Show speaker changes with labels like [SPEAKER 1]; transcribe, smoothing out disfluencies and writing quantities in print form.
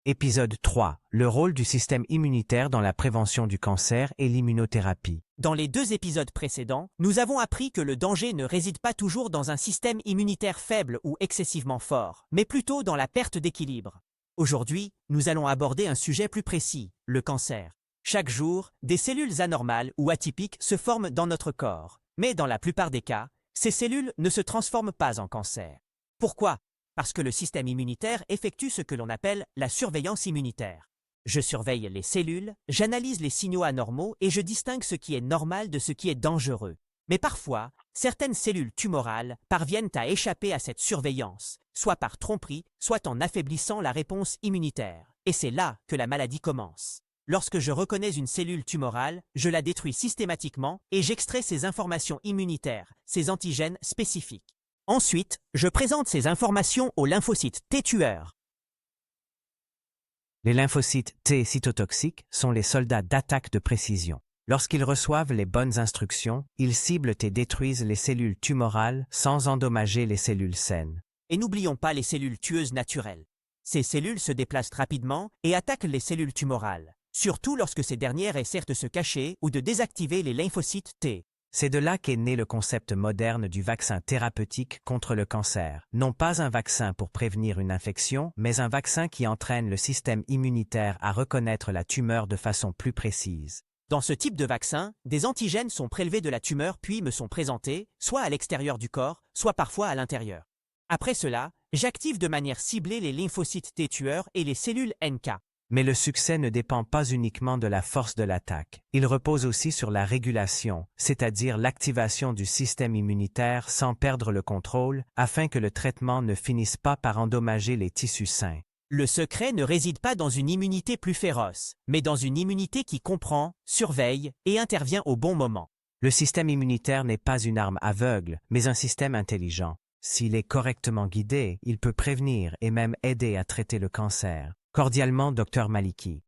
[SPEAKER 1] Épisode 3. Le rôle du système immunitaire dans la prévention du cancer et l'immunothérapie.
[SPEAKER 2] Dans les 2 épisodes précédents, nous avons appris que le danger ne réside pas toujours dans un système immunitaire faible ou excessivement fort, mais plutôt dans la perte d'équilibre. Aujourd'hui, nous allons aborder un sujet plus précis, le cancer. Chaque jour, des cellules anormales ou atypiques se forment dans notre corps, mais dans la plupart des cas, ces cellules ne se transforment pas en cancer. Pourquoi ? Parce que le système immunitaire effectue ce que l'on appelle la surveillance immunitaire. Je surveille les cellules, j'analyse les signaux anormaux et je distingue ce qui est normal de ce qui est dangereux. Mais parfois, certaines cellules tumorales parviennent à échapper à cette surveillance, soit par tromperie, soit en affaiblissant la réponse immunitaire. Et c'est là que la maladie commence. Lorsque je reconnais une cellule tumorale, je la détruis systématiquement et j'extrais ses informations immunitaires, ses antigènes spécifiques. Ensuite, je présente ces informations aux lymphocytes T tueurs.
[SPEAKER 1] Les lymphocytes T cytotoxiques sont les soldats d'attaque de précision. Lorsqu'ils reçoivent les bonnes instructions, ils ciblent et détruisent les cellules tumorales sans endommager les cellules saines.
[SPEAKER 2] Et n'oublions pas les cellules tueuses naturelles. Ces cellules se déplacent rapidement et attaquent les cellules tumorales, surtout lorsque ces dernières essaient de se cacher ou de désactiver les lymphocytes T.
[SPEAKER 1] C'est de là qu'est né le concept moderne du vaccin thérapeutique contre le cancer. Non pas un vaccin pour prévenir une infection, mais un vaccin qui entraîne le système immunitaire à reconnaître la tumeur de façon plus précise.
[SPEAKER 2] Dans ce type de vaccin, des antigènes sont prélevés de la tumeur puis me sont présentés, soit à l'extérieur du corps, soit parfois à l'intérieur. Après cela, j'active de manière ciblée les lymphocytes T tueurs et les cellules NK.
[SPEAKER 1] Mais le succès ne dépend pas uniquement de la force de l'attaque. Il repose aussi sur la régulation, c'est-à-dire l'activation du système immunitaire sans perdre le contrôle, afin que le traitement ne finisse pas par endommager les tissus sains.
[SPEAKER 2] Le secret ne réside pas dans une immunité plus féroce, mais dans une immunité qui comprend, surveille et intervient au bon moment.
[SPEAKER 1] Le système immunitaire n'est pas une arme aveugle, mais un système intelligent. S'il est correctement guidé, il peut prévenir et même aider à traiter le cancer. Cordialement, Dr Maliki.